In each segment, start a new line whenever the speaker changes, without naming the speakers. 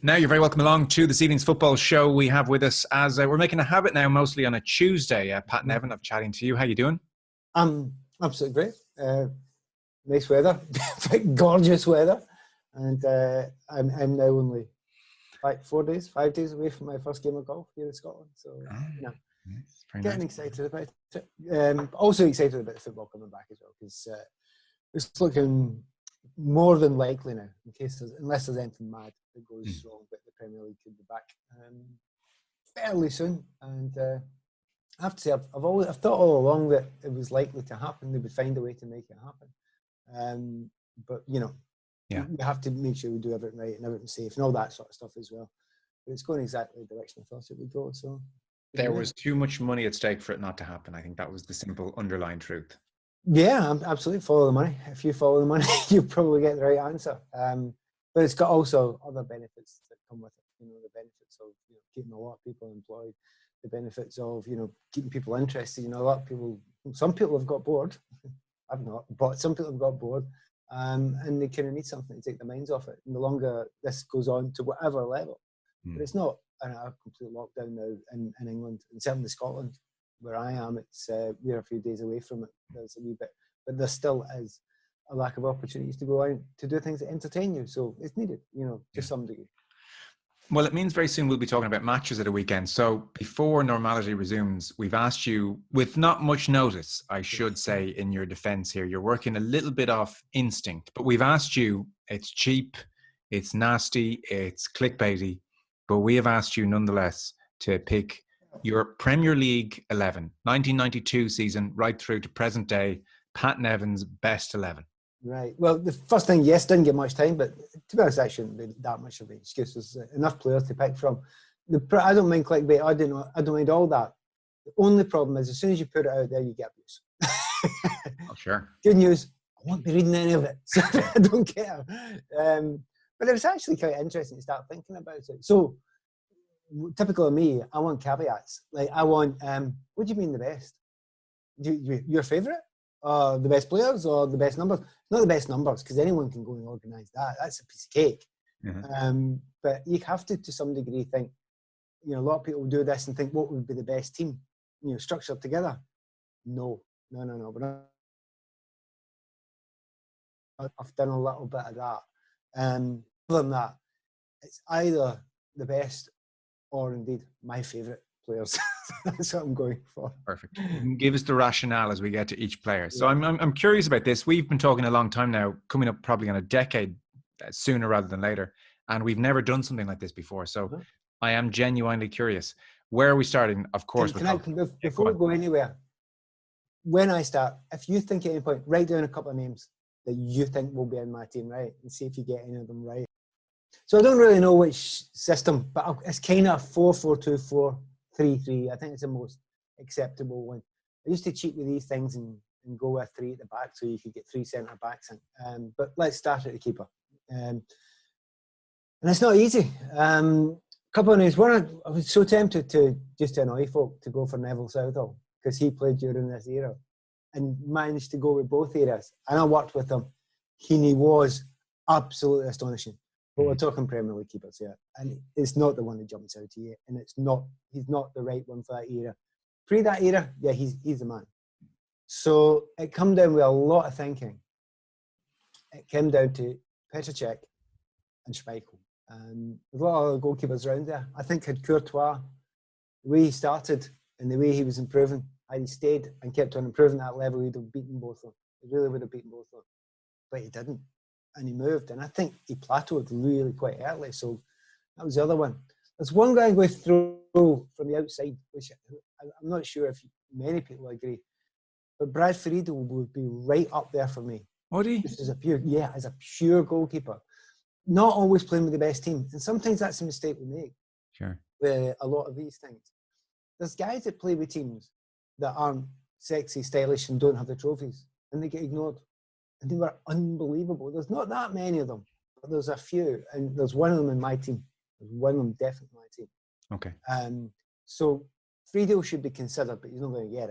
Now, you're very welcome along to this evening's football show. We have with us, as we're making a habit now, mostly on a Tuesday, Pat Nevin, of chatting to you. How you doing?
I'm absolutely great. Nice weather, gorgeous weather, and I'm now only 5 days away from my first game of golf here in Scotland. So, getting excited about it. Also excited about the football coming back as well, because it's looking more than likely now, unless there's anything mad that goes wrong, but the Premier League could be back fairly soon. And I have to say, I've thought all along that it was likely to happen. They would find a way to make it happen. But we have to make sure we do everything right and everything safe and all that sort of stuff as well. But it's going exactly the direction I thought it would go. So
there was too much money at stake for it not to happen. I think that was the simple underlying truth.
Yeah, absolutely. Follow the money. If you follow the money, you'll probably get the right answer. But it's got also other benefits that come with it. The benefits of keeping a lot of people employed, the benefits of keeping people interested. Some people have got bored. I've not, but some people have got bored, and they kind of need something to take their minds off it. And the longer this goes on to whatever level, but it's not a complete lockdown now in England, and certainly Scotland, where I am. It's we're a few days away from it. There's a wee bit, but there still is a lack of opportunities to go out to do things that entertain you. So it's needed, to some degree.
Well, it means very soon we'll be talking about matches at a weekend. So before normality resumes, we've asked you, with not much notice, I should say, in your defense here, you're working a little bit off instinct, but we've asked you, it's cheap, it's nasty, it's clickbaity, but we have asked you nonetheless to pick your Premier League 11, 1992 season, right through to present day, Pat Nevin's best 11.
Right. Well, the first thing, yes, didn't get much time, but to be honest, that shouldn't be that much of an excuse. There's enough players to pick from. I don't mind clickbait. I don't mind all that. The only problem is, as soon as you put it out there, you get abuse.
Oh, sure.
Good news, I won't be reading any of it, so I don't care. But it was actually quite interesting to start thinking about it. So, typical of me, I want caveats. Like, I want, what do you mean the best? Your favourite? The best players or the best numbers? Not the best numbers, because anyone can go and organise that. That's a piece of cake. Mm-hmm. But you have to some degree, think, a lot of people do this and think, what would be the best team, structured together? No. But I've done a little bit of that. Other than that, it's either the best or indeed my favourite players. That's what I'm going for.
Perfect. Give us the rationale as we get to each player. So I'm curious about this. We've been talking a long time now, coming up probably on a decade, sooner rather than later, and we've never done something like this before. So I am genuinely curious. Where are we starting? Of course.
Before we go anywhere, when I start, if you think at any point, write down a couple of names that you think will be in my team, right? And see if you get any of them right. So I don't really know which system, but it's kind of 4-4-2-4. 3-3. I think it's the most acceptable one. I used to cheat with these things and go with 3 at the back, so you could get 3 centre backs in. But let's start at the keeper. And it's not easy. Couple of names. One, I was so tempted to just annoy folk to go for Neville Southall, because he played during this era and managed to go with both eras. And I worked with him. He was absolutely astonishing. But we're talking Premier League keepers here, and it's not the one that jumps out to you, and he's not the right one for that era. Pre that era, yeah, he's the man. So it come down with a lot of thinking. It came down to Petr Cech and Schmeichel. There's a lot of goalkeepers around there. I think had Courtois, the way he started and the way he was improving, had he stayed and kept on improving that level, he'd have beaten both of them. He really would have beaten both of them. But he didn't. And he moved, and I think he plateaued really quite early. So that was the other one. There's one guy going through from the outside, which I'm not sure if many people agree, but Brad Friedel would be right up there for me.
Would he?
Just as a pure goalkeeper, not always playing with the best team, and sometimes that's a mistake we make.
Sure.
With a lot of these things, there's guys that play with teams that aren't sexy, stylish, and don't have the trophies, and they get ignored. And they were unbelievable. There's not that many of them, but there's a few. And there's one of them in my team. There's one of them definitely in my team.
Okay.
So Friedel should be considered, but he's not going to get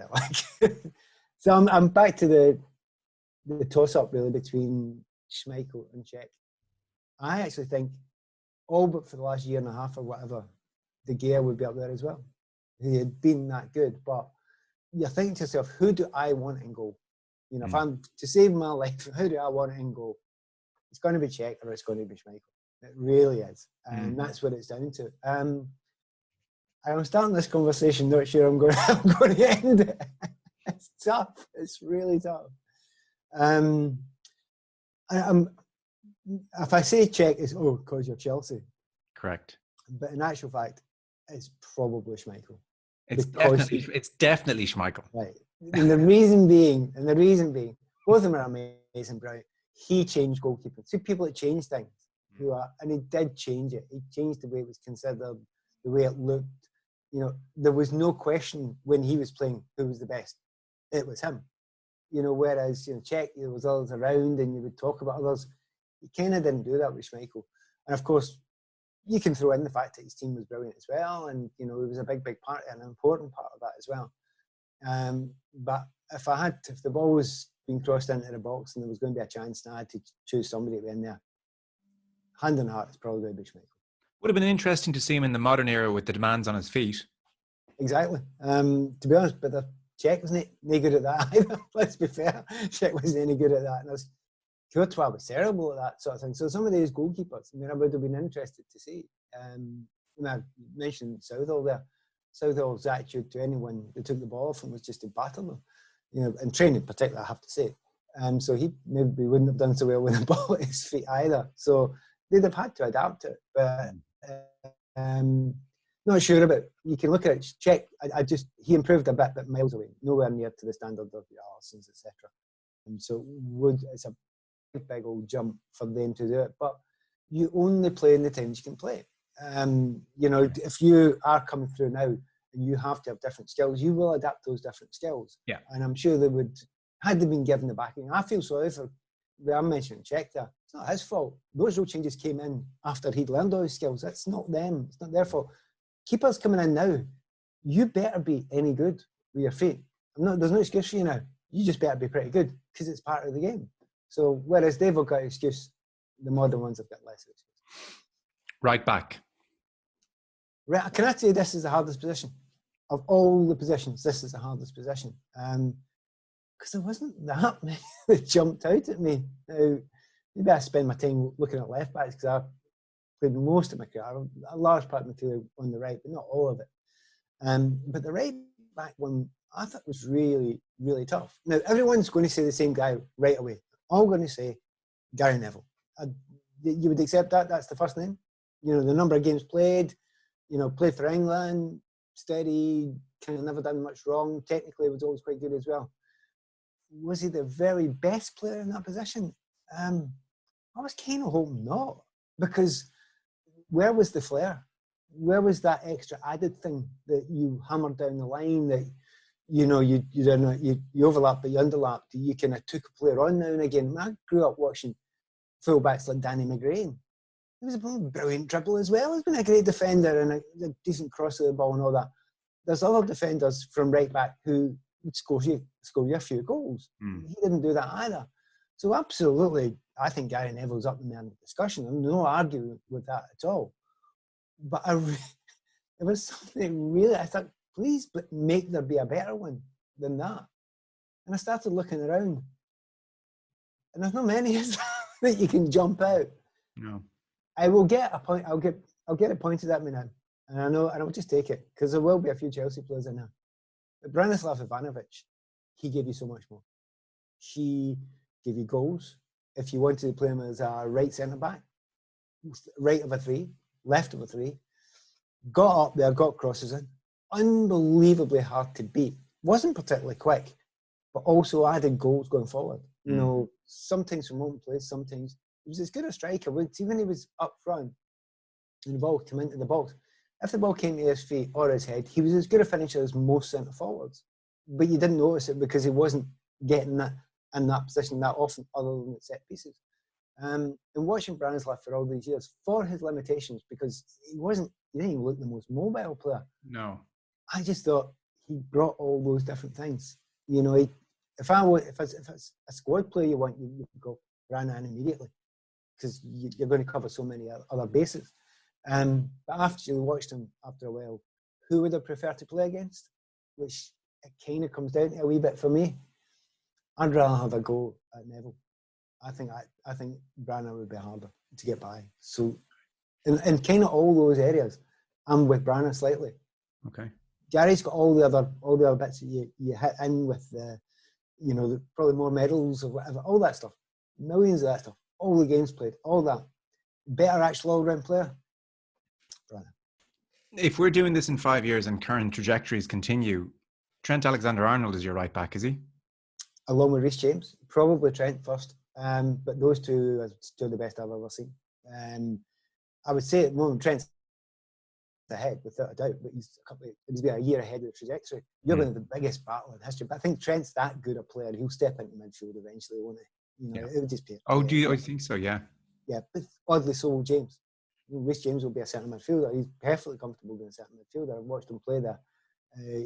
it. So I'm back to the toss-up, really, between Schmeichel and Cech. I actually think all but for the last year and a half or whatever, De Gea would be up there as well. He had been that good, but you're thinking to yourself, who do I want in goal? You know, if I'm to save my life, who do I want in goal? It's going to be Czech or it's going to be Schmeichel. It really is, and that's what it's down to. I'm starting this conversation, not sure I'm going to end it. It's tough. It's really tough. If I say Czech, it's because you're Chelsea.
Correct.
But in actual fact, it's probably Schmeichel.
It's definitely Schmeichel.
Right. And the reason being, both of them are amazing, brilliant. He changed goalkeeping. See, people that change things, and he did change it. He changed the way it was considered, the way it looked. You know, there was no question when he was playing who was the best. It was him. You know, whereas, you know, Czech, there was others around and you would talk about others. He kind of didn't do that with Schmeichel. And of course, you can throw in the fact that his team was brilliant as well. And, you know, he was a big part, an important part of that as well. But if the ball was being crossed into the box and there was going to be a chance and I had to choose somebody to be in there, hand on heart, it's probably going to be Schmeichel.
Would have been interesting to see him in the modern era with the demands on his feet.
Exactly. To be honest, but the Czech wasn't any good at that either. Let's be fair. Czech wasn't any good at that. And Courtois was terrible at that sort of thing. So some of these goalkeepers, I mean, I would have been interested to see. I mentioned Southall there. Southall's attitude to anyone that took the ball off him was just to batter them. You know, in training in particular, I have to say. So he maybe wouldn't have done so well with the ball at his feet either. So they'd have had to adapt to it. But not sure about it. You can look at it. Czech, he improved a bit, but miles away. Nowhere near to the standard of the Arsons, etc. And so it's a big old jump for them to do it. But you only play in the times you can play. You know, if you are coming through now and you have to have different skills, you will adapt those different skills.
Yeah. And
I'm sure they would, had they been given the backing. I feel sorry for, I'm mentioning Czech there. It's not his fault. Those rule changes came in after he'd learned all his skills. That's not them. It's not their fault. Keepers coming in now, you better be any good with your feet. There's no excuse for you now. You just better be pretty good because it's part of the game. So whereas they've got an excuse, the modern ones have got less excuse.
Right back.
Right, can I say this is the hardest position? Of all the positions, this is the hardest position. Because there wasn't that many that jumped out at me. Now, maybe I spend my time looking at left backs because I played most of my career, a large part of my career on the right, but not all of it. But the right back one, I thought was really, really tough. Now, everyone's going to say the same guy right away. All going to say Gary Neville. You would accept that? That's the first name? You know, the number of games played, you know, played for England, steady, kind of never done much wrong. Technically, was always quite good as well. Was he the very best player in that position? I was kind of hoping not, because where was the flair? Where was that extra added thing that you hammered down the line that, you know, you overlapped but you underlapped? You kind of took a player on now and again. I grew up watching fullbacks like Danny McGrain. He was a brilliant dribble as well. He's been a great defender and a decent cross of the ball and all that. There's other defenders from right back who would score you a few goals. He didn't do that either. So absolutely, I think Gary Neville's up in the discussion. I'm no arguing with that at all. But it was something really, I thought, please make there be a better one than that. And I started looking around. And there's not many that you can jump out.
No.
I will get a point. I'll get it pointed at me now, and I know, and I'll just take it because there will be a few Chelsea players in there. But Branislav Ivanovic, he gave you so much more. He gave you goals. If you wanted to play him as a right centre back, right of a three, left of a three, got up there, got crosses in, unbelievably hard to beat. Wasn't particularly quick, but also added goals going forward. You know, sometimes from open play, sometimes. He was as good a striker. See, when he was up front and the ball came into the box, if the ball came to his feet or his head, he was as good a finisher as most centre forwards. But you didn't notice it because he wasn't getting that in that position that often, other than at set pieces. And watching Branislav for all these years, for his limitations, because he didn't even look the most mobile player.
No.
I just thought he brought all those different things. You know, if it's a squad player you want, you go Branislav immediately, because you're going to cover so many other bases. But after you watched him after a while, who would I prefer to play against? Which it kind of comes down to a wee bit for me. I'd rather have a go at Neville. I think Branagh would be harder to get by. So, in kind of all those areas, I'm with Branagh slightly.
Okay.
Gary's got all the other bits that you hit in with the, probably more medals or whatever, all that stuff, millions of that stuff, all the games played, all that. Better actual all-round player. Branagh.
If we're doing this in 5 years and current trajectories continue, Trent Alexander-Arnold is your right back, is he?
Along with Reece James, probably Trent first. But those two are still the best I've ever seen. I would say at the moment Trent's ahead without a doubt, but he's about a year ahead of the trajectory. You're going to have the biggest battle in history, but I think Trent's that good a player. He'll step into midfield eventually, won't he? It would just be.
Oh, do you? I think so. Yeah.
Yeah, but oddly so will James. Reece James will be a centre midfielder. He's perfectly comfortable being a centre midfielder. I've watched him play there.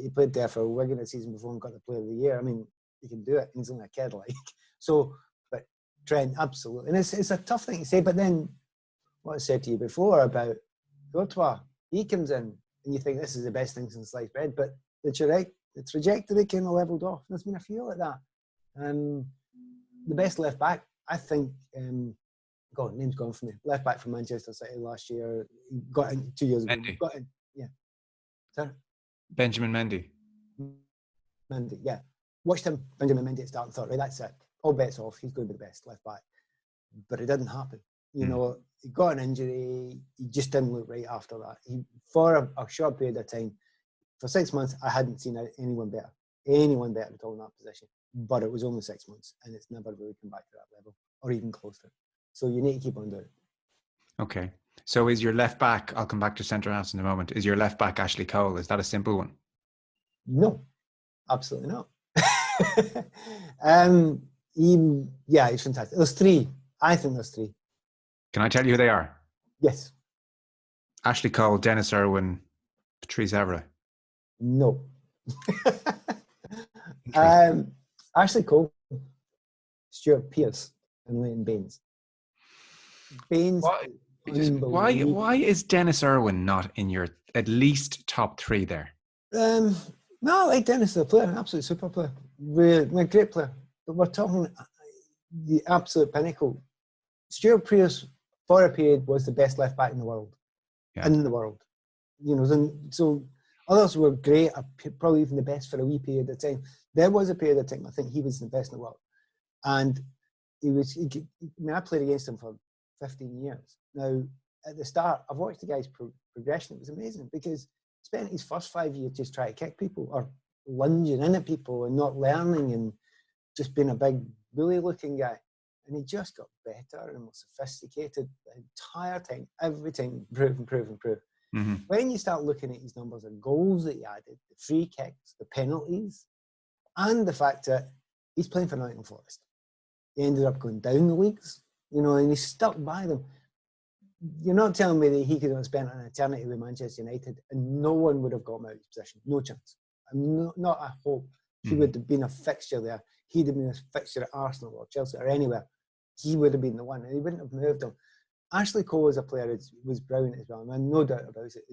He played there for Wigan a season before and got the Player of the Year. I mean, he can do it. He's only a kid, like. So, but Trent, absolutely. And it's a tough thing to say, but then what I said to you before about Courtois, he comes in and you think this is the best thing since sliced bread, but the trajectory kind of levelled off. There's been a few like that. The best left back, I think, name's gone for me. Left back from Manchester City last year, got in 2 years ago.
Mendy.
Got in, yeah. Sorry?
Benjamin Mendy.
Mendy, yeah. Watched him, Benjamin Mendy at start and thought, right, that's it. All bets off. He's going to be the best left back. But it didn't happen. He got an injury. He just didn't look right after that. For a short period of time, for 6 months, I hadn't seen anyone better at all in that position. But it was only 6 months, and it's never really come back to that level, or even close to it. So you need to keep on doing it.
Okay. So is your left back, I'll come back to centre halves in a moment, is your left back Ashley Cole? Is that a simple one?
No, absolutely not. He's fantastic. There's three. I think there's three.
Can I tell you who they are?
Yes.
Ashley Cole, Dennis Irwin, Patrice Evra.
No. Ashley Cole, Stuart Pearce, and Leighton Baines.
Why is Dennis Irwin not in your at least top three there?
No, I like Dennis as a player, an absolute super player. Really, a great player. But we're talking the absolute pinnacle. Stuart Pearce, for a period, was the best left back in the world.
Yeah.
In the world. So others were great, probably even the best for a wee period of time. There was a period of time, I think he was the best in the world. And I played against him for 15 years. Now, at the start, I've watched the guy's progression. It was amazing because he spent his first 5 years just trying to kick people or lunging in at people and not learning and just being a big bully-looking guy. And he just got better and more sophisticated the entire time, every time, improve. Mm-hmm. When you start looking at his numbers of goals that he added, the free kicks, the penalties, and the fact that he's playing for Nottingham Forest. He ended up going down the leagues, and he stuck by them. You're not telling me that he could have spent an eternity with Manchester United and no one would have got him out of his position. No chance. Not a hope. He would have been a fixture there. He'd have been a fixture at Arsenal or Chelsea or anywhere. He would have been the one, and he wouldn't have moved him. Ashley Cole as a player was brilliant as well. I mean, no doubt about it.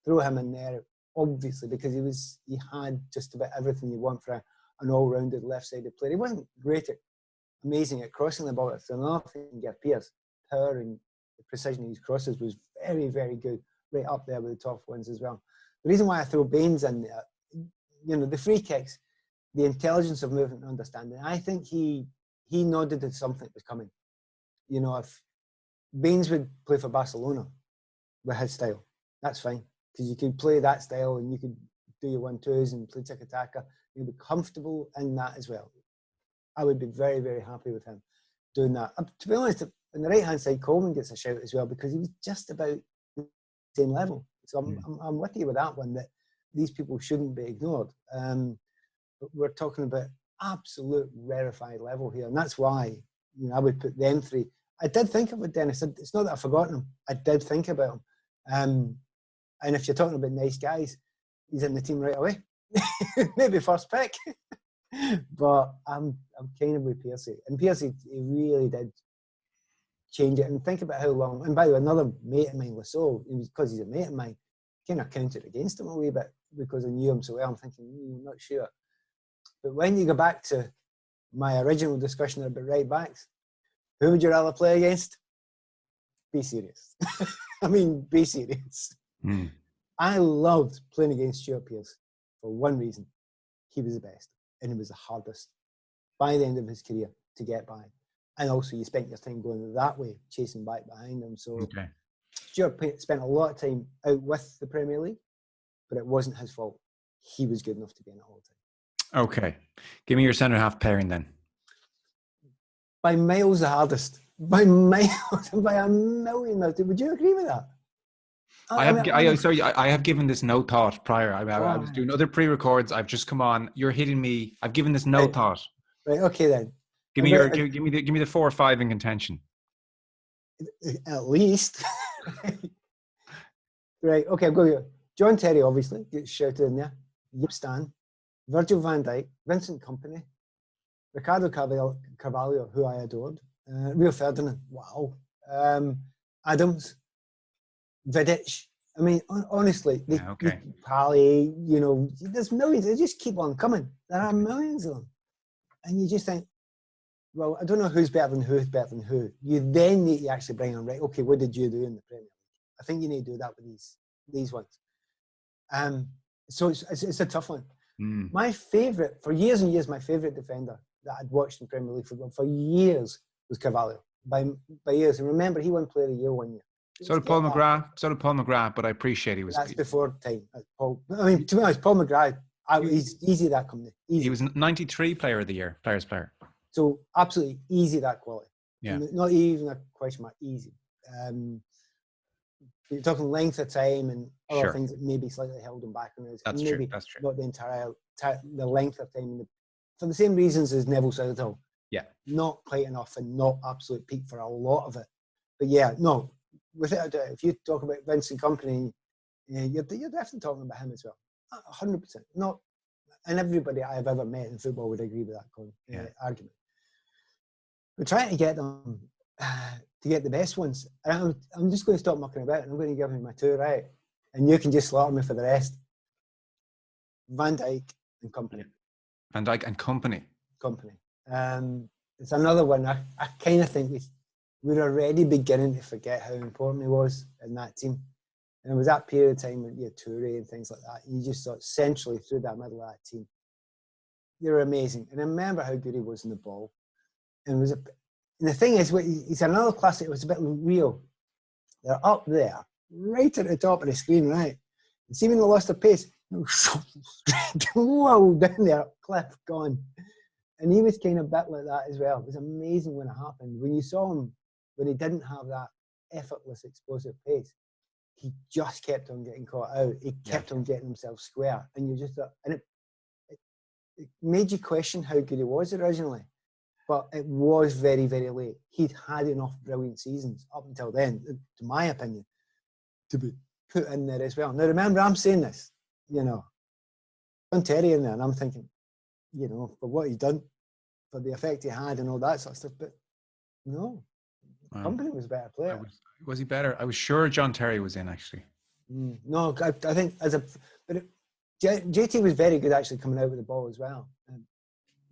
Throw him in there, obviously, because he had just about everything you want for an all-rounded left-sided player. He wasn't amazing at crossing the ball. That's another thing you get. Pearce, power and the precision of his crosses was very, very good, right up there with the top ones as well. The reason why I throw Baines in there, the free kicks, the intelligence of movement and understanding, I think he nodded that something was coming. If Baines would play for Barcelona with his style, that's fine, because you could play that style and you could do your 1-2s and play tiki-taka. You'd be comfortable in that as well. I would be very, very happy with him doing that. To be honest, on the right-hand side, Coleman gets a shout as well because he was just about the same level. So I'm with you with that one, that these people shouldn't be ignored. But we're talking about absolute rarefied level here, and that's why I would put them three. I did think about Dennis. It's not that I've forgotten him. I did think about him. And if you're talking about nice guys, he's in the team right away. Maybe first pick. But I'm kind of with Piercy. And Piercy, he really did change it. And think about how long. And by the way, another mate of mine, Lasso, because he's a mate of mine, kind of counted against him a wee bit because I knew him so well. I'm thinking, not sure. But when you go back to my original discussion about right backs, who would you rather play against? Be serious. I mean, be serious.
Mm.
I loved playing against Stuart Pearce for one reason. He was the best, and he was the hardest by the end of his career to get by. And also, you spent your time going that way, chasing back behind him. So
Okay.
Stuart spent a lot of time out with the Premier League, but it wasn't his fault. He was good enough to be in it all the time.
Okay. Give me your centre-half pairing then.
By miles the hardest. By miles, by a million miles. Would you agree with that?
I have given this no thought prior. I was doing other pre-records. I've just come on. You're hitting me. I've given this no thought.
Right. Okay then.
Give me the 4 or 5 in contention.
At least. Right. Okay. I'll go here. John Terry obviously gets shouted in there. Yip Stan, Virgil van Dijk, Vincent Kompany, Ricardo Carvalho, who I adored, Rio Ferdinand. Wow. Adams. Vidic. I mean, honestly, Pally, there's millions. They just keep on coming. There are millions of them. And you just think, well, I don't know who's better than who. You then need to actually bring on, right, okay, what did you do in the Premier League? I think you need to do that with these ones. So it's a tough one.
Mm.
My favourite, for years and years, my favourite defender that I'd watched in Premier League football for years was Carvalho. By years. And remember, he won Player of the Year 1 year.
So did Paul McGrath, but I appreciate he was...
That's before time. To be honest, Paul McGrath, he's easy that company. Easy.
He was 93 Player of the Year, Players Player.
So absolutely easy that quality.
Yeah.
Not even a question mark, easy. You're talking length of time and other things that maybe slightly held him back on his.
That's
maybe
true. That's true.
Not the entire the length of time. For the same reasons as Neville Southall.
Yeah. Not
quite enough and not absolute peak for a lot of it. But yeah, no, without a doubt, if you talk about Vincent Kompany, you're definitely talking about him as well. 100%. Not, and everybody I've ever met in football would agree with that argument. We're trying to get them to get the best ones. And I'm just going to stop mucking about and I'm going to give you my 2 right. And you can just slaughter me for the rest. Van Dijk and Kompany.
Van Dijk and Kompany.
It's another one. I kind of think we're already beginning to forget how important he was in that team. And it was that period of time when you had Toure and things like that. And you just thought centrally through that middle of that team. They were amazing. And I remember how good he was in the ball. And the thing is, he's another classic. It was a bit real. They're up there, right at the top of the screen, right? And see when they lost their pace, whoa, down there, cliff, gone. And he was kind of a bit like that as well. It was amazing when it happened. When you saw him, when he didn't have that effortless, explosive pace, he just kept on getting caught out. He kept on getting himself square. And you just thought, and it made you question how good he was originally. But it was very, very late. He'd had enough brilliant seasons up until then, to my opinion, to be put in there as well. Now, remember, I'm saying this, John Terry in there, and I'm thinking, for what he's done, for the effect he had and all that sort of stuff. But no, Kompany was a better player.
Was he better? I was sure John Terry was in, actually.
No, I think JT was very good actually coming out with the ball as well.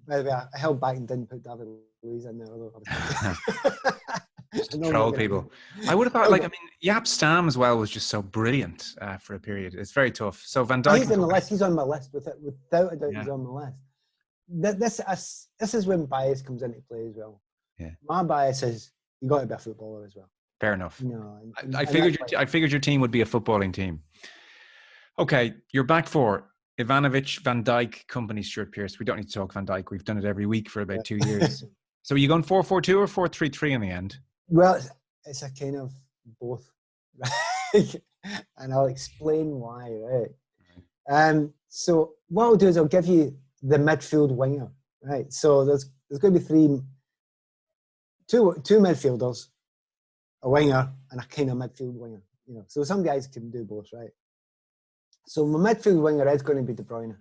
By the way, I held back and didn't put David Luiz in there.
Just to troll people. I would have thought, Jaap Stam as well was just so brilliant for a period. It's very tough. So Van Dijk...
He's on the list. He's on my list. Without a doubt, he's on my list. This is when bias comes into play as well.
Yeah. My
bias is you got to be a footballer as well.
Fair enough. I figured your team would be a footballing team. Okay, you're back 4. Ivanovic, Van Dijk, Kompany, Stuart Pearce. We don't need to talk Van Dijk. We've done it every week for about 2 years. So are you going 4-4-2 or 4-3-3 in the end?
Well, it's a kind of both. And I'll explain why, right? So what I'll do is I'll give you the midfield winger, right? So there's going to be two midfielders, a winger, and a kind of midfield winger. So some guys can do both, right? So my midfield winger is going to be De Bruyne,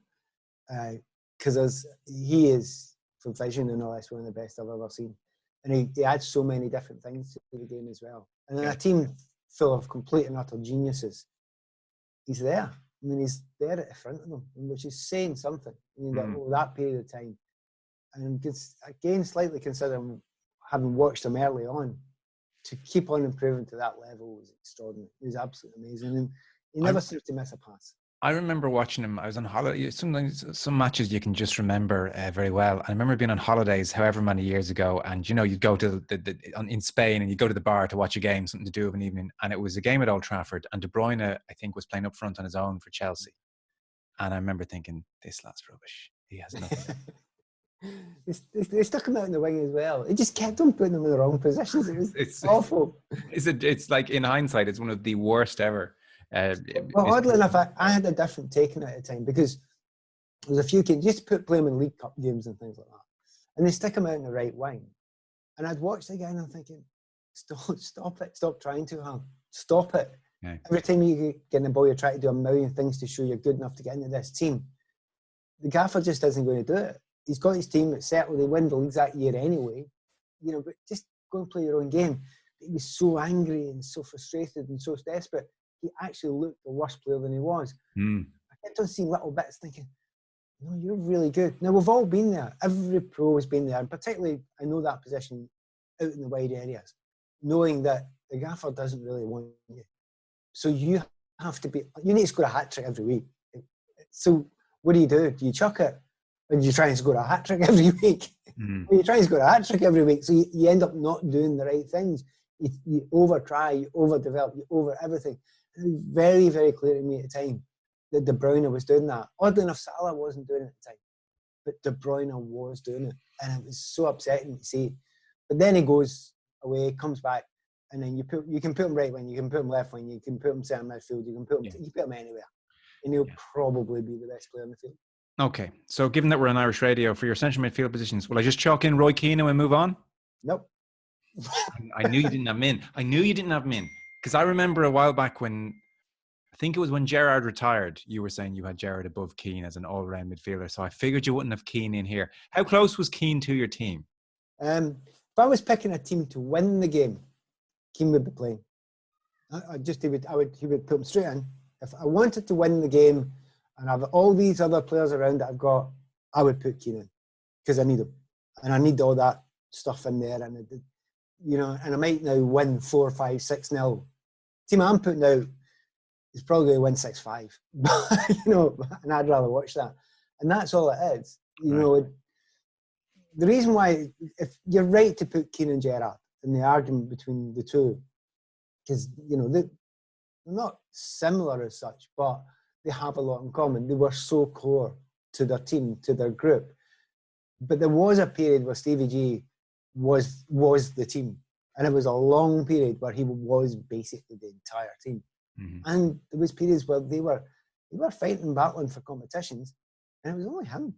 because he is, for vision and all, that's one of the best I've ever seen. And he adds so many different things to the game as well. And in
Yeah.
a team full of complete and utter geniuses, he's there. I mean, he's there at the front of them, which is saying something. I mean, that period of time. And again, slightly considering having watched him early on, to keep on improving to that level was extraordinary. It was absolutely amazing. And he never seemed to miss a pass.
I remember watching him. I was on holiday. Sometimes some matches you can just remember very well. I remember being on holidays, however many years ago, and you'd go to in Spain, and you go to the bar to watch a game, something to do of an evening, and it was a game at Old Trafford, and De Bruyne, I think, was playing up front on his own for Chelsea, and I remember thinking, this lad's rubbish. He has nothing.
They stuck him out in the wing as well. It just kept on putting him in the wrong positions. It was awful.
It's like, in hindsight, it's one of the worst ever.
Well, oddly enough, I had a different take on it at the time, because there was a few games, just play him in League Cup games and things like that, and they stick him out in the right wing, and I'd watch the guy and I'm thinking, stop it, stop trying too hard, stop it. Yeah. Every time you get in the ball, you're trying to do a million things to show you're good enough to get into this team. The gaffer just isn't going to do it. He's got his team that's settled. They win the leagues that year anyway, but just go and play your own game. He was so angry and so frustrated and so desperate. He actually looked the worse player than he was. I kept on seeing little bits thinking, no, you're really good. Now, we've all been there. Every pro has been there. And particularly, I know that position out in the wide areas, knowing that the gaffer doesn't really want you. So you need to score a hat-trick every week. So what do? Do you chuck it? Or do you try and score a hat-trick every week? Well, you try and score a hat-trick every week, so you end up not doing the right things. You over-try, you over-develop, you over-everything. It was very, very clear to me at the time that De Bruyne was doing that. Oddly enough, Salah wasn't doing it at the time, but De Bruyne was doing it, and it was so upsetting to see. But then he goes away, comes back, and then you can put him right wing, you can put him left wing, you can put him centre midfield, you can put him anywhere, and he'll probably be the best player in the field.
Okay, so given that we're on Irish radio, for your central midfield positions, will I just chalk in Roy Keane and we move on?
Nope.
I knew you didn't have him in. I knew you didn't have him in. Because I remember a while back when, I think it was when Gerrard retired, you were saying you had Gerrard above Keane as an all-round midfielder. So I figured you wouldn't have Keane in here. How close was Keane to your team?
If I was picking a team to win the game, Keane would be playing. He would put him straight in. If I wanted to win the game and have all these other players around that I've got, I would put Keane in, because I need him. And I need all that stuff in there. And and I might now win 4-5, 6-0. Team I'm putting out is probably going to win 6-5. And I'd rather watch that. And that's all it is. The reason why, if you're right to put Keane and Gerrard in the argument between the two, because they're not similar as such, but they have a lot in common. They were so core to their team, to their group. But there was a period where Stevie G was the team, and it was a long period where he was basically the entire team. And there was periods where they were fighting and battling for competitions, and it was only him.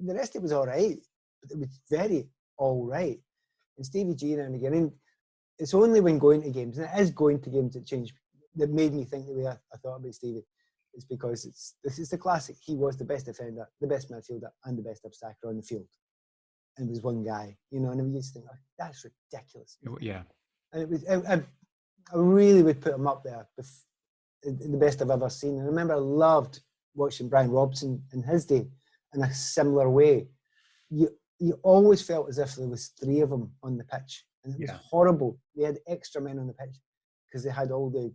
The rest of it was all right, but it was very all right. And Stevie G now and again, and it's only when going to games, and it is going to games that made me think the way I thought about Stevie. It's because this is the classic. He was the best defender, the best midfielder, and the best obstacle on the field. And it was one guy, and I used to think, that's ridiculous.
Yeah.
And it was, I really would put him up there, the best I've ever seen. And I remember I loved watching Brian Robson in his day in a similar way. You always felt as if there was 3 of them on the pitch, and it was horrible. They had extra men on the pitch because they had all the,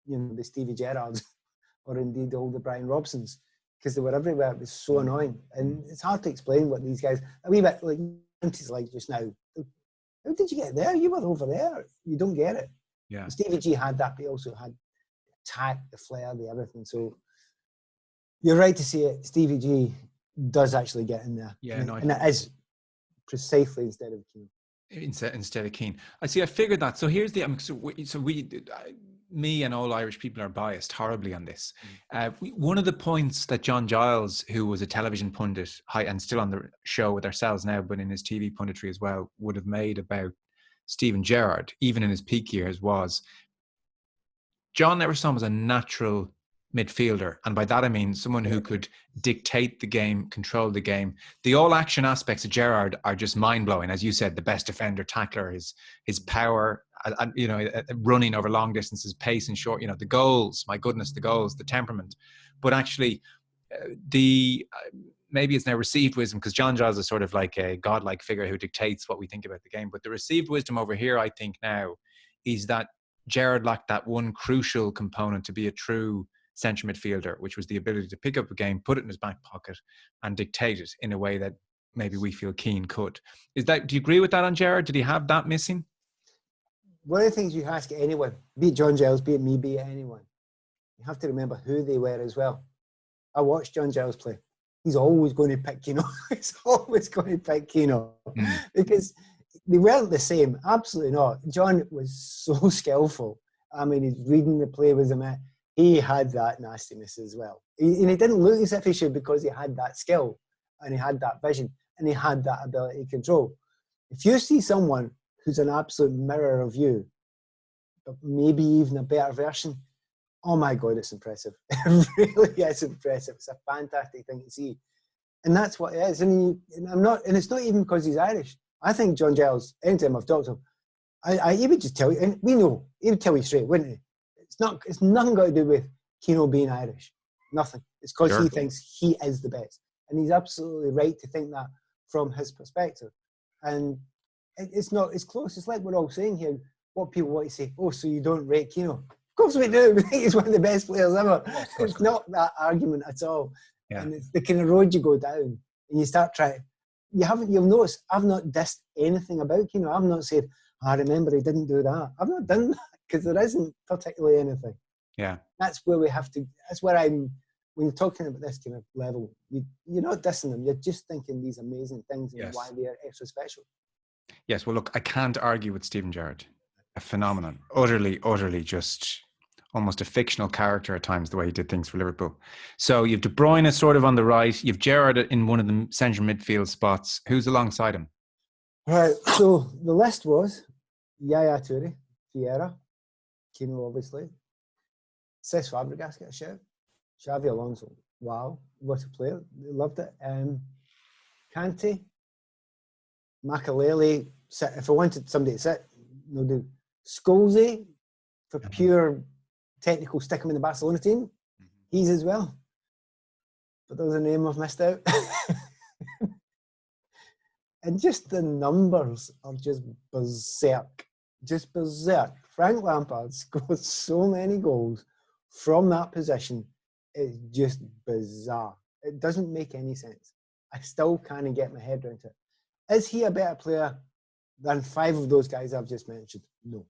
the Stevie Gerrards or indeed all the Brian Robsons, because they were everywhere. It was so annoying, and it's hard to explain what these guys. A wee bit like it's like just now. How did you get there? You were over there. You don't get it.
Yeah.
Stevie G had that, but he also had the attack, the flair, the everything. So you're right to say it. Stevie G does actually get in there.
Yeah,
and it is precisely instead of Keane.
Instead of Keane. I see. I figured that. So here's the. Me and all Irish people are biased horribly on this. One of the points that John Giles, who was a television pundit and still on the show with ourselves now, but in his TV punditry as well, would have made about Steven Gerrard, even in his peak years, was John never saw him as a natural midfielder. And by that, I mean someone who could dictate the game, control the game. The all action aspects of Gerrard are just mind blowing. As you said, the best defender, tackler, his power, running over long distances, pace and short, the goals, my goodness, the goals, the temperament. But actually, maybe it's now received wisdom, because John Giles is sort of like a godlike figure who dictates what we think about the game. But the received wisdom over here, I think now, is that Gerrard lacked that one crucial component to be a true central midfielder, which was the ability to pick up a game, put it in his back pocket, and dictate it in a way that maybe we feel Keane could. Do you agree with that on Gerrard? Did he have that missing?
One of the things you ask anyone, be it John Giles, be it me, be it anyone, you have to remember who they were as well. I watched John Giles play. He's always going to pick Keane. He's always going to pick Keane because they weren't the same. Absolutely not. John was so skillful. I mean, his reading the play was he had that nastiness as well. And he didn't look as if he should, because he had that skill and he had that vision and he had that ability to control. If you see someone who's an absolute mirror of you, but maybe even a better version, oh my God, it's impressive. It really is impressive. It's a fantastic thing to see. And that's what it is. And it's not even because he's Irish. I think John Giles, anytime I've talked to him, he would just tell you, and we know, he would tell you straight, wouldn't he? It's nothing got to do with Keane being Irish. Nothing. It's because he thinks he is the best. And he's absolutely right to think that from his perspective. And it's not as close. It's like we're all saying here, what people want to say, oh, so you don't rate Keane? Of course we do. We think he's one of the best players ever. It's not that argument at all. Yeah. And it's the kind of road you go down and you start trying. You'll notice I've not dissed anything about Keane. I've not said, I remember he didn't do that. I've not done that, because there isn't particularly anything.
Yeah.
That's where we have to, that's where when you're talking about this kind of level, you're not dissing them. You're just thinking these amazing things and why they are extra special.
Yes. Well, look, I can't argue with Steven Gerrard. A phenomenon. Utterly just almost a fictional character at times, the way he did things for Liverpool. So you've De Bruyne sort of on the right. You've Gerrard in one of the central midfield spots. Who's alongside him?
Right. So the list was Yaya Toure, Vieira, Keane, obviously. Cesc Fabregas got a shout. Xavi Alonso. Wow, what a player. Loved it. Kante, Makalele. If I wanted somebody to sit, no do. Scholesy, for pure technical, stick him in the Barcelona team. He's as well. But there's a name I've missed out. And just the numbers are just berserk. Just berserk. Frank Lampard scored so many goals from that position. It's just bizarre. It doesn't make any sense. I still can't get my head around it. Is he a better player than 5 of those guys I've just mentioned? No.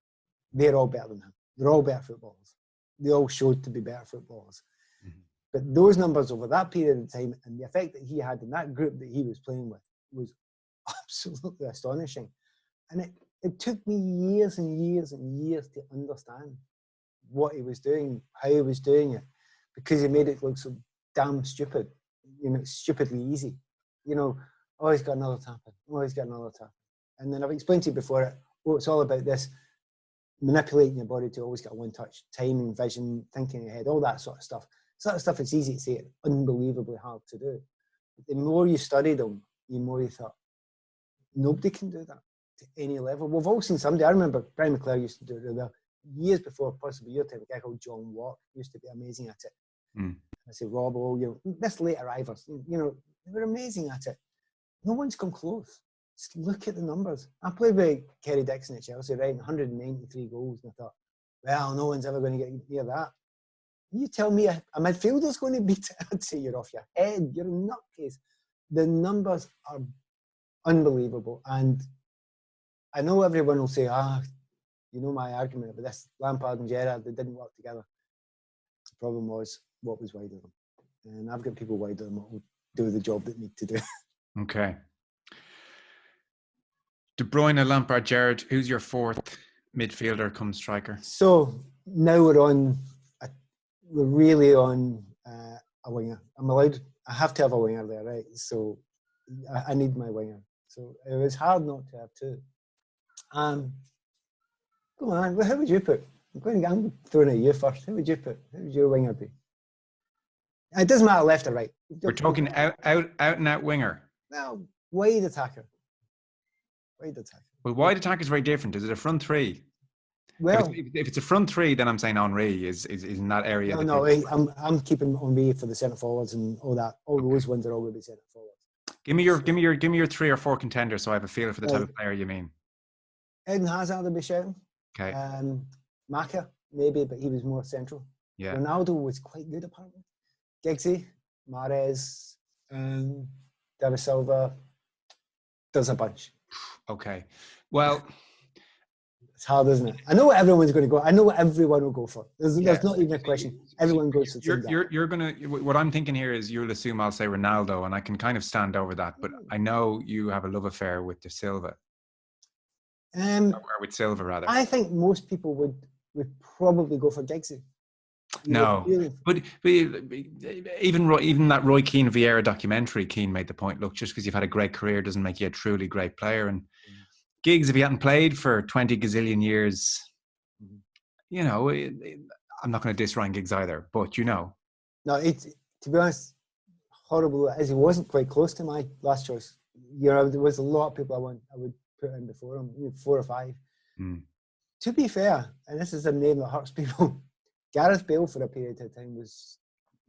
They're all better than him. They're all better footballers. They all showed to be better footballers. Mm-hmm. But those numbers over that period of time and the effect that he had in that group that he was playing with was absolutely astonishing. And it took me years and years and years to understand what he was doing, how he was doing it, because he made it look so damn stupid, stupidly easy. Oh, he's got another tap in. Oh, he's got another tap in. And then I've explained to you before, it's all about this manipulating your body to always get a one-touch, timing, vision, thinking ahead, all that sort of stuff. Sort of stuff it's easy to say, it's unbelievably hard to do. But the more you studied them, the more you thought, nobody can do that to any level. We've all seen somebody. I remember Brian McClare used to do it really years before, possibly your time. A guy called John Watt used to be amazing at it. I say Robbo, this late arrivers, they were amazing at it. No one's come close. Just look at the numbers. I played with Kerry Dixon at Chelsea, right? 193 goals, and I thought, well, no one's ever going to get near that. You tell me a midfielder's going to beat it, I'd say you're off your head. You're a nutcase. The numbers are unbelievable. And I know everyone will say, my argument about this, Lampard and Gerrard, they didn't work together. The problem was what was wider than them. And I've got people wider than what will do the job that need to do.
Okay. De Bruyne, Lampard, Gerrard, who's your fourth midfielder come striker?
So now we're really on a winger. I have to have a winger there, right? So I need my winger. So it was hard not to have two. Go on, how would you put? I'm throwing it at you first. Who would your winger be? It doesn't matter left or right.
We're talking out and out winger.
Well, wide attacker. Wide attacker.
Well, wide attack is very different. Is it a front three?
Well,
if it's a front three, then I'm saying Henry is in that area.
No, I'm keeping Henry for the centre forwards and all that. All those ones are all going to be centre forwards.
Give me your 3 or 4 contenders, so I have a feel for the type of player you mean.
Eden Hazard would be shouting.
Okay.
Maka maybe, but he was more central.
Yeah.
Ronaldo was quite good apparently. Giggsy, Mahrez, David Silva. There's a bunch.
Okay. Well,
it's hard, isn't it? I know what everyone's going to go. I know what everyone will go for. There's not even a question. Everyone goes for
you're gonna. What I'm thinking here is you'll assume I'll say Ronaldo, and I can kind of stand over that. But I know you have a love affair with De Silva. Or with Silva, rather.
I think most people would probably go for Giggsy.
No, but even that Roy Keane Vieira documentary, Keane made the point, look, just because you've had a great career doesn't make you a truly great player. And Giggs, if he hadn't played for 20 gazillion years, I'm not going to diss Ryan Giggs either, but
No, to be honest, horrible as he wasn't quite close to my last choice. There was a lot of people I would put in before him, 4 or 5. To be fair, and this is a name that hurts people, Gareth Bale for a period of time was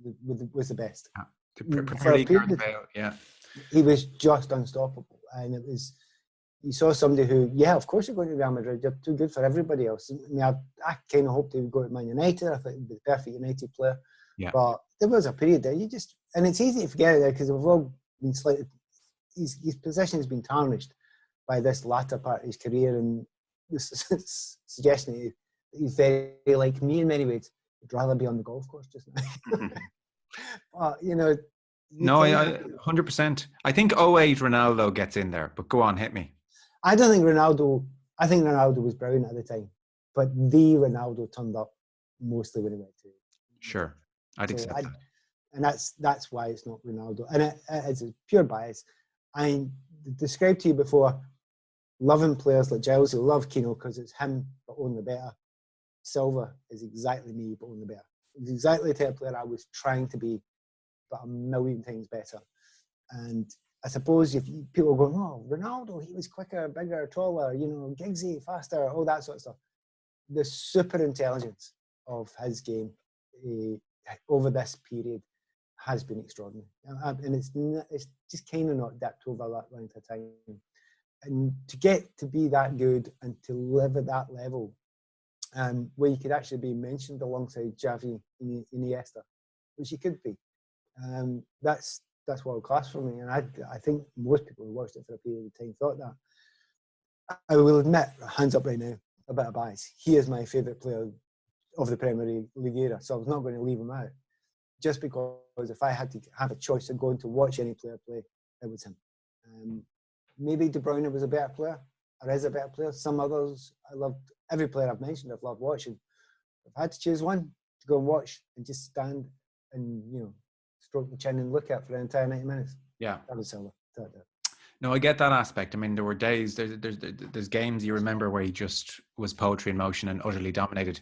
the best.
Premier League Gareth Bale, yeah.
He was just unstoppable, and it was. You saw somebody who, of course you're going to Real Madrid. You're too good for everybody else. I mean, I kind of hoped he would go to Man United. I thought he'd be the perfect United player.
Yeah.
But there was a period there. And it's easy to forget it there because we've all been slightly. His position has been tarnished by this latter part of his career, and this suggestion that he's very like me in many ways. He'd rather be on the golf course just now. But
no, I 100%. I think 08 Ronaldo gets in there, but go on, hit me.
I think Ronaldo was brilliant at the time, but the Ronaldo turned up mostly when he went to.
Sure, I'd accept that.
And that's why it's not Ronaldo, and it's a pure bias. I described to you before, loving players like Giles, love Kino because it's him but only better. Silva is exactly me but only better. It's exactly the type of player I was trying to be, but a million times better. And I suppose if people are going, oh, Ronaldo, he was quicker, bigger, taller, Giggsy, faster, all that sort of stuff. The super intelligence of his game over this period has been extraordinary. And it's just kind of not dipped over that length of time. And to get to be that good and to live at that level, where you could actually be mentioned alongside Xavi and Iniesta, which you could be, that's world class for me, and I think most people who watched it for a period of time thought that. I will admit, hands up right now, a bit of bias. He is my favourite player of the Premier League era, so I was not going to leave him out. Just because if I had to have a choice of going to watch any player play, it was him. Maybe De Bruyne was a better player, or is a better player. Some others, I loved every player I've mentioned. I've loved watching. If I had to choose one to go and watch and just stand and stroke the chin and look at for the entire 90 minutes.
Yeah.
That was Silva.
No, I get that aspect. I mean, there were days, there's games you remember where he just was poetry in motion and utterly dominated.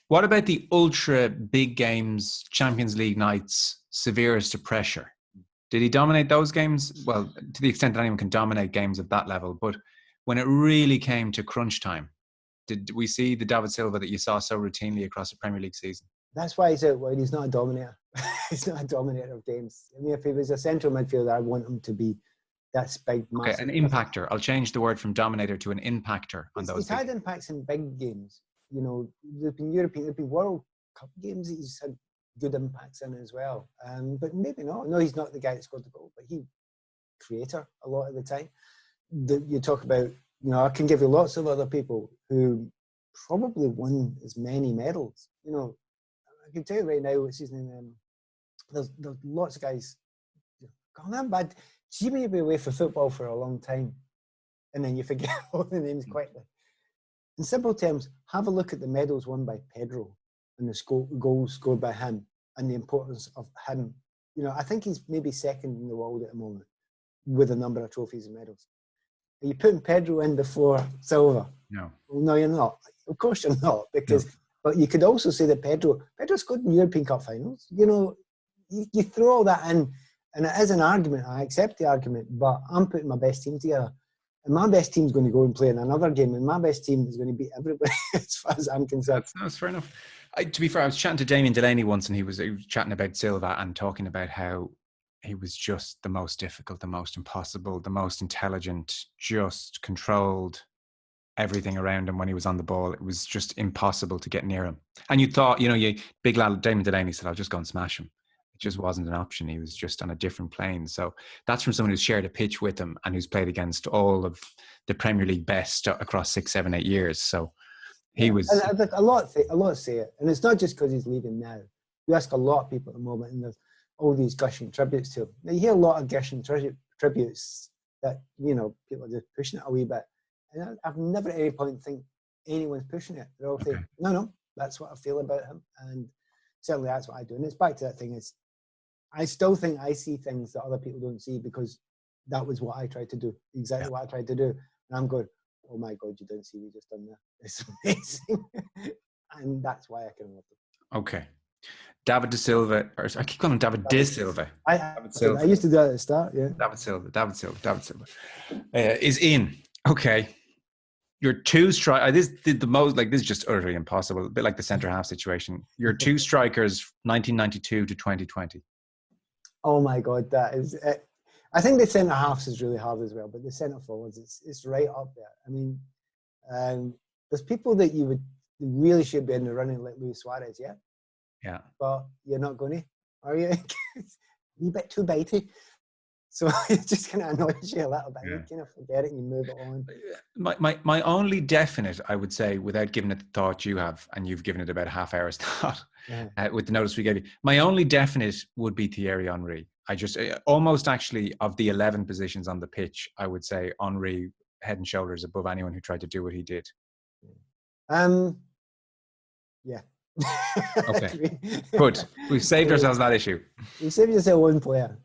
What about the ultra big games, Champions League nights, severest to pressure? Did he dominate those games? Well, to the extent that anyone can dominate games of that level, but when it really came to crunch time, did we see the David Silva that you saw so routinely across the Premier League season?
That's why he's out wide. He's not a dominator. He's not a dominator of games. I mean, if he was a central midfielder, I want him to be that big, massive.
Okay, an impactor. I'll change the word from dominator to an impactor on those.
He's had impacts in big games. There's been European, there's been World Cup games that he's had good impacts in as well. But maybe not. No, he's not the guy that scored the goal, but he creator a lot of the time. You talk about, I can give you lots of other people who probably won as many medals. I can tell you right now, what's his name? There's lots of guys. God, I'm bad. See me be away from football for a long time, and then you forget all the names quickly. In simple terms, have a look at the medals won by Pedro and the goals scored by him and the importance of him. I think he's maybe second in the world at the moment with a number of trophies and medals. Are you putting Pedro in before Silva?
No.
Well, no, you're not. Of course you're not, because. No. But you could also say that Pedro scored in European Cup finals. you throw all that in, and it is an argument. I accept the argument, but I'm putting my best team together. And my best team's going to go and play in another game, and my best team is going to beat everybody as far as I'm concerned.
That's fair enough. To be fair, I was chatting to Damien Delaney once, and he was chatting about Silva and talking about how he was just the most difficult, the most impossible, the most intelligent, just controlled everything around him when he was on the ball. It was just impossible to get near him. And you thought, big lad, Damien Delaney said, I'll just go and smash him. It just wasn't an option. He was just on a different plane. So that's from someone who's shared a pitch with him and who's played against all of the Premier League best across 6, 7, 8 years. So he was...
And a lot say it. And it's not just because he's leaving now. You ask a lot of people at the moment, and there's all these gushing tributes to him. Now, you hear a lot of gushing tributes that, people are just pushing it a wee bit. And I've never at any point think anyone's pushing it. They're all saying, no, that's what I feel about him. And certainly that's what I do. And it's back to that thing is, I still think I see things that other people don't see because that was what I tried to do. Exactly what I tried to do. And I'm going, oh my God, you didn't see what you just done there. It's amazing. And that's why I can love them.
Okay. David De Silva, or I keep calling him David De Silva.
I used to do that at the start, yeah.
David Silva is in. Okay. Your two strikers, this is just utterly impossible. A bit like the centre half situation. Your two strikers, 1992 to 2020.
Oh my God, that is it. I think the centre halves is really hard as well, but the centre forwards, it's right up there. I mean, there's people that you really should be in the running, like Luis Suarez, yeah?
Yeah.
But you're not going to, are you? It's a bit too bitey. So it just kind of annoys you a little bit. Yeah. You kind of forget it and you move it on.
My only definite, I would say, without giving it the thought you have, and you've given it about a half hour's thought, with the notice we gave you, my only definite would be Thierry Henry. I just, almost actually, of the 11 positions on the pitch, I would say Henry head and shoulders above anyone who tried to do what he did.
Yeah.
Okay. Good. We've saved ourselves that issue.
You saved yourself one player.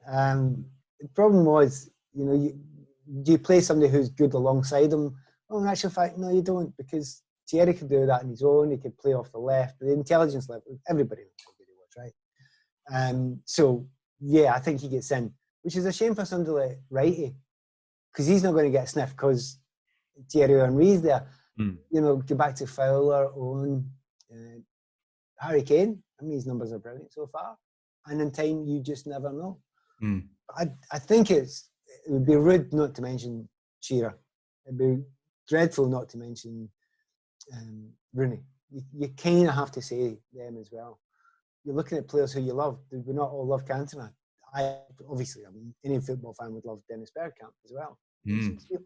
The problem was, you play somebody who's good alongside him. Well, in actual fact, no, you don't, because Thierry could do that on his own. He could play off the left. The intelligence level, everybody knows how good he was, right? So, yeah, I think he gets in, which is a shame for somebody like Righty, because he's not going to get a sniff because Thierry Henry's there. Go back to Fowler, Owen, Harry Kane. I mean, his numbers are brilliant so far. And in time, you just never know. I think it would be rude not to mention Shearer. It'd be dreadful not to mention Rooney. You kind of have to say them as well. You're looking at players who you love. We not all love Cantona. Any football fan would love Dennis Bergkamp as well.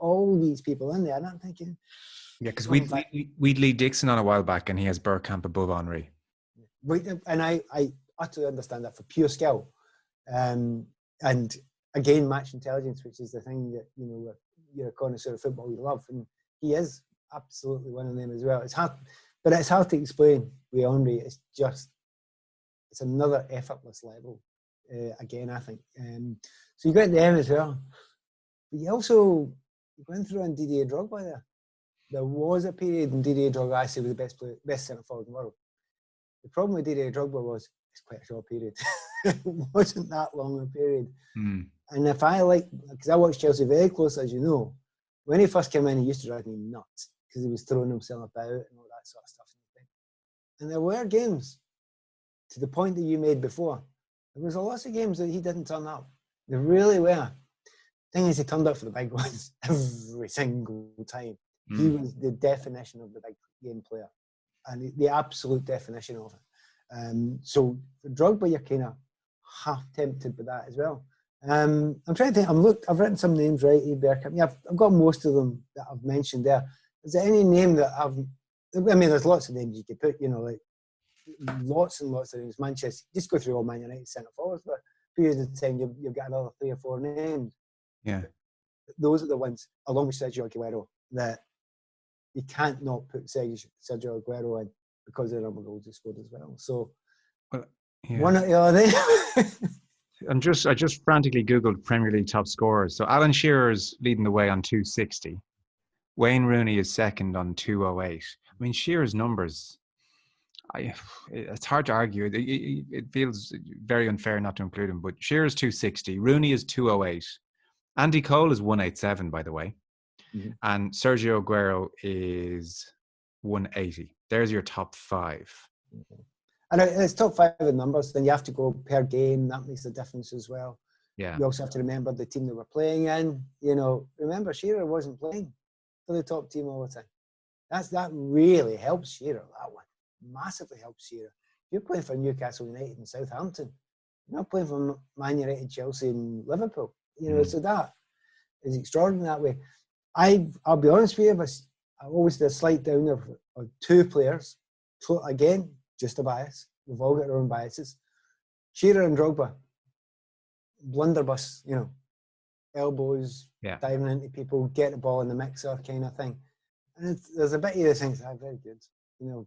All these people in there, and I'm thinking...
Yeah, because we'd Lee Dixon on a while back, and he has Bergkamp above Henry.
And I utterly understand that for pure skill. And again, match intelligence, which is the thing that, you're a connoisseur of football, you love. And he is absolutely one of them as well. It's hard to explain with Henry. It's another effortless level, again, I think. So you got them as well. But you're going through on Didier Drogba there. There was a period in Didier Drogba I say was the best centre forward in the world. The problem with Didier Drogba was it's quite a short period. It wasn't that long a period. And because I watched Chelsea very close, as you know, when he first came in, he used to drive me nuts because he was throwing himself about and all that sort of stuff. And there were games, to the point that you made before, there was a lot of games that he didn't turn up. There really were. The thing is, he turned up for the big ones every single time. He was the definition of the big game player, and the absolute definition of it. So for Drogba, you're kind of half tempted by that as well. I'm trying to think. I've written some names, right? Bergkamp. Yeah, I've got most of them that I've mentioned there. Is there any name that there's lots of names you could put. Like lots and lots of names. Manchester. Just go through all Man United centre forwards, but periods of time you've got another 3 or 4 names.
Yeah,
those are the ones, along with Sergio Aguero, that you can't not put Sergio Aguero in because of the number of goals he scored as well. So, one or the other.
I just frantically Googled Premier League top scorers. So Alan Shearer's leading the way on 260. Wayne Rooney is second on 208. I mean, Shearer's numbers It's hard to argue. It feels very unfair not to include him. But Shearer's 260, Rooney is 208, Andy Cole is 187, by the way, and Sergio Aguero is 180. There's your top five.
And it's top five in numbers. Then you have to go per game. That makes a difference as well.
Yeah.
You also have to remember the team they were playing in. You know, remember Shearer wasn't playing for the top team all the time. That really helps Shearer. That one massively helps Shearer. You're playing for Newcastle United and Southampton. You're not playing for Man United, Chelsea, and Liverpool. You know, so that is extraordinary that way. I'll be honest with you, I always did a slight down of two players. Again, just a bias. We've all got our own biases. Shearer and Drogba. Blunderbuss, you know, elbows, diving into people, get the ball in the mixer kind of thing. And there's a bit of the things that are very good. You know,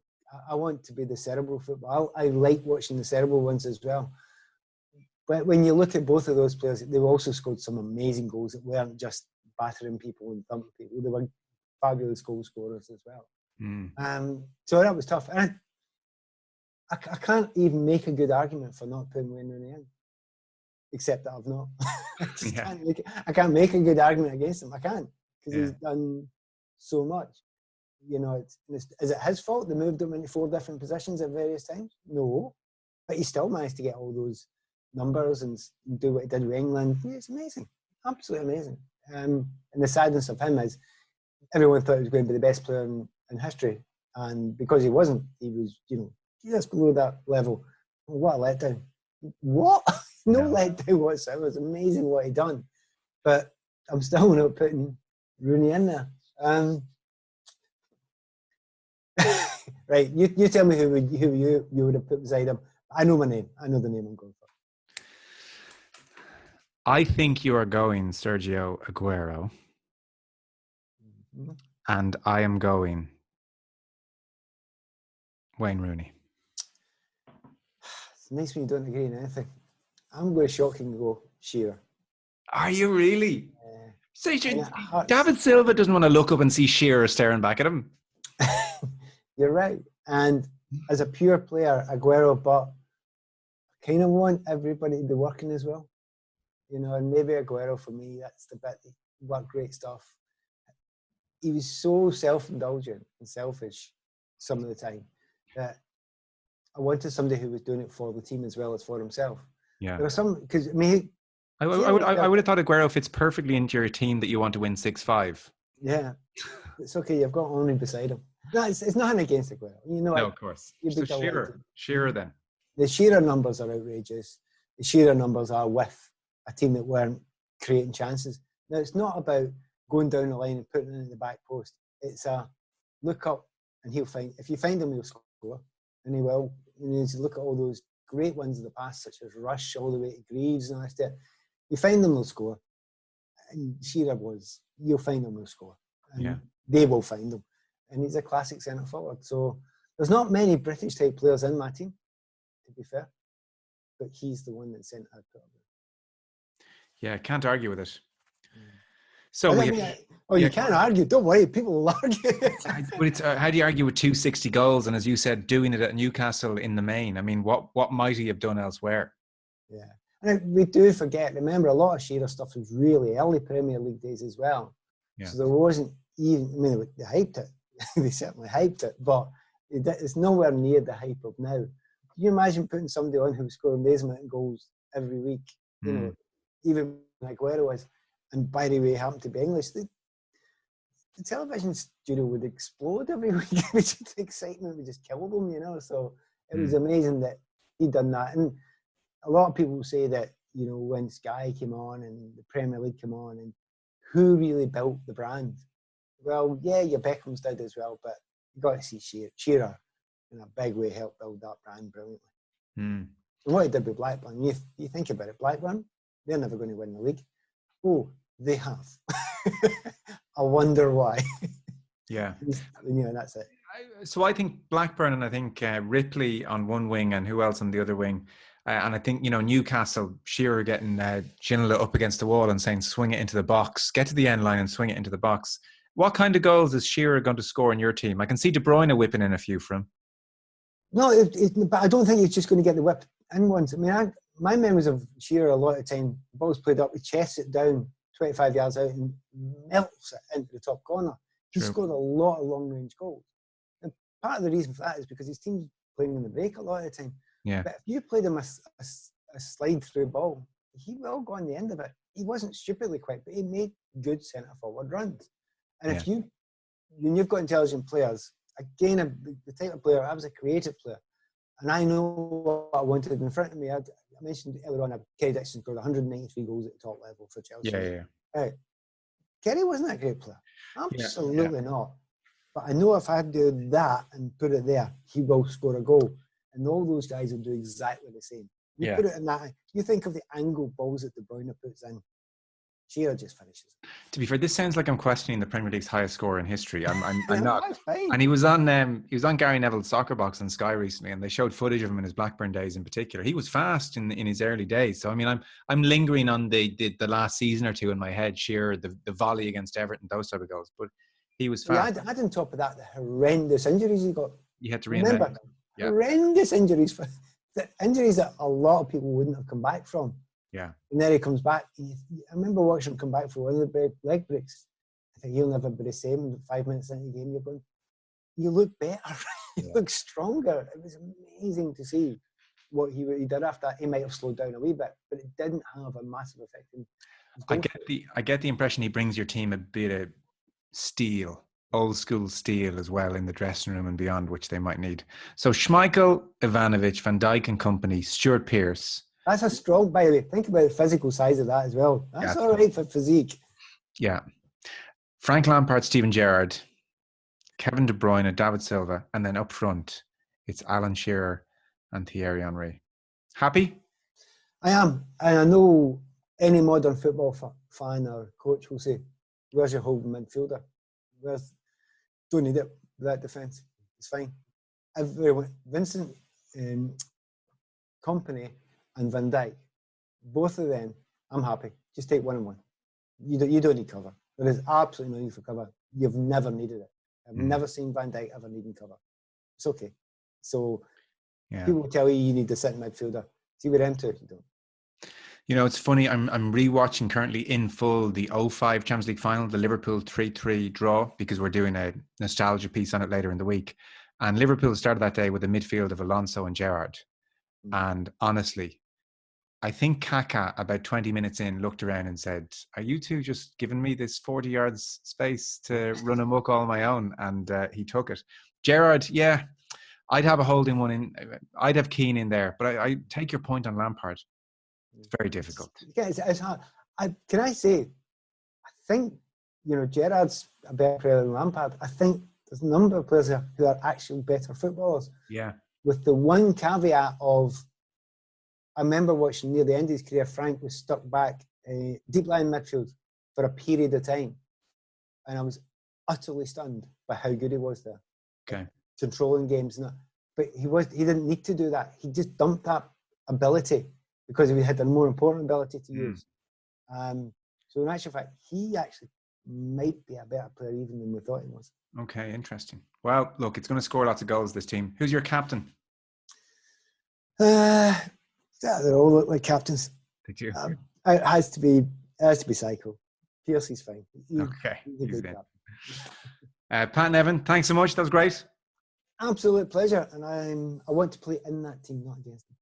I want to be the cerebral football. I like watching the cerebral ones as well. But when you look at both of those players, they've also scored some amazing goals that weren't just battering people and thumping people. They were fabulous goal scorers as well. So that was tough. And I can't even make a good argument for not putting Wayne Rooney in, except that I've not. I can't make a good argument against him. I can't, because he's done so much. You know, is it his fault they moved him into 4 different positions at various times? No. But he still managed to get all those numbers and do what he did with England. Yeah, it's amazing. Absolutely amazing. And the sadness of him is everyone thought he was going to be the best player in history. And because he wasn't, he was, you know, just below that level. What a letdown. What? No letdown whatsoever. It was amazing what he done. But I'm still not putting Rooney in there. Right, you tell me who you would have put beside him. I know my name. I know the name I'm going for.
I think you are going Sergio Aguero. And I am going Wayne Rooney.
It's nice when you don't agree on anything. I'm going to shockingly go Shearer.
Are you really? David Silva doesn't want to look up and see Shearer staring back at him.
You're right. And as a pure player, Aguero, but I kind of want everybody to be working as well. You know, and maybe Aguero for me, that's the bit that worked great stuff. He was so self-indulgent and selfish some of the time that I wanted somebody who was doing it for the team as well as for himself.
Yeah.
There was some, because I mean,
I would have thought Aguero fits perfectly into your team that you want to win 6-5.
Yeah. It's okay, you've got Only beside him. No, it's nothing against Aguero. You know,
no, of course. So Shearer then.
The Shearer numbers are outrageous. The Shearer numbers are with a team that weren't creating chances. Now, it's not about going down the line and putting it in the back post. It's a look up and he'll find, if you find him, he'll score. And he will. And you look at all those great ones in the past, such as Rush all the way to Greaves and all that. You find them, they'll score. And Shearer you'll find them, they'll score. And they will find them. And he's a classic centre forward. So there's not many British type players in my team, to be fair. But he's the one that sent out.
Yeah, I can't argue with it. So
you can't argue. Don't worry, people will argue.
But it's how do you argue with 260 goals? And as you said, doing it at Newcastle in the main. I mean, what might he have done elsewhere? Yeah,
and we do forget. Remember, a lot of Shearer stuff was really early Premier League days as well. Yeah. So there wasn't even. I mean, they hyped it. They certainly hyped it, but it's nowhere near the hype of now. Can you imagine putting somebody on who scored amazing amount of goals every week? You know, even like Aguero was. And by the way, it happened to be English. The television studio would explode every week. The excitement would just kill them, you know. So it was amazing that he'd done that. And a lot of people say that, you know, when Sky came on and the Premier League came on, and who really built the brand? Well, yeah, your Beckhams did as well, but you got to see Shearer in a big way helped build that brand brilliantly. And what he did with Blackburn, you think about it, Blackburn, they're never going to win the league. Oh, they have. I wonder why.
Yeah.
Yeah, that's it.
So I think Blackburn and I think Ripley on one wing and who else on the other wing. And I think, you know, Newcastle, Shearer getting Ginola up against the wall and saying, swing it into the box, get to the end line and swing it into the box. What kind of goals is Shearer going to score in your team? I can see De Bruyne whipping in a few for him.
No, but I don't think he's just going to get the whip in ones. I mean, my memories of Shearer a lot of the time, the ball's played up, he chests it down 25 yards out and melts it into the top corner. He scored a lot of long-range goals. And part of the reason for that is because his team's playing in the break a lot of the time.
Yeah.
But if you played him a slide-through ball, he will go on the end of it. He wasn't stupidly quick, but he made good centre-forward runs. And if when you've got intelligent players, again, the type of player, I was a creative player, and I know what I wanted in front of me. I mentioned earlier on, Kerry Dixon scored 193 goals at the top level for Chelsea. Yeah. Kerry wasn't a great player. Absolutely not. But I know if I do that and put it there, he will score a goal. And all those guys will do exactly the same. You put it in that, you think of the angle balls that De Bruyne puts in, Shearer just finishes.
To be fair, this sounds like I'm questioning the Premier League's highest scorer in history. I'm not.
That's fine.
And he was on Gary Neville's Soccer Box on Sky recently, and they showed footage of him in his Blackburn days in particular. He was fast in his early days. So I mean, I'm lingering on the last season or two in my head. Shearer, the volley against Everton, those type of goals. But he was fast.
Add on top of that the horrendous injuries he got.
You had to reinvent.
Horrendous injuries, the injuries that a lot of people wouldn't have come back from.
Yeah.
And then he comes back. I remember watching him come back for one of the leg breaks. I think he'll never be the same. 5 minutes into the game, you're going, you look better. You look stronger. It was amazing to see what he did after that. He might have slowed down a wee bit, but it didn't have a massive effect.
I get the impression he brings your team a bit of steel, old school steel as well in the dressing room and beyond, which they might need. So Schmeichel, Ivanovic, Van Dijk and company, Stuart Pearce.
That's a strong, by the way. Think about the physical size of that as well. That's all right for physique.
Yeah. Frank Lampard, Steven Gerrard, Kevin De Bruyne, David Silva, and then up front, it's Alan Shearer and Thierry Henry. Happy?
I am. And I know any modern football fan or coach will say, where's your holding midfielder? Don't need it with that defence. It's fine. Everyone, Vincent, Kompany and Van Dijk, both of them, I'm happy. Just take 1 and 1. You don't need cover. There is absolutely no need for cover. You've never needed it. I've never seen Van Dijk ever needing cover. It's okay. So people will tell you need a second midfielder. See with them two, you don't.
You know, it's funny. I'm rewatching currently in full the 05 Champions League final, the Liverpool 3-3 draw, because we're doing a nostalgia piece on it later in the week. And Liverpool started that day with a midfield of Alonso and Gerrard. And honestly, I think Kaká, about 20 minutes in, looked around and said, are you two just giving me this 40 yards space to run amok all my own? And he took it. Gerrard, I'd have a holding one in. I'd have Keane in there. But I take your point on Lampard. It's very difficult.
It's hard. Can I say, I think, Gerrard's a better player than Lampard. I think there's a number of players who are actually better footballers.
Yeah.
With the one caveat of, I remember watching near the end of his career, Frank was stuck back deep line midfield for a period of time. And I was utterly stunned by how good he was there.
Okay.
Controlling games. But he didn't need to do that. He just dumped that ability because he had a more important ability to use. So in actual fact, he actually might be a better player even than we thought he was.
Okay, interesting. Well, look, it's going to score lots of goals, this team. Who's your captain?
They all look like captains.
Did you?
It has to be Psycho. Piercy's fine.
Okay.
He's a good captain.
Pat Nevin, thanks so much. That was great.
Absolute pleasure. And I want to play in that team, not against them.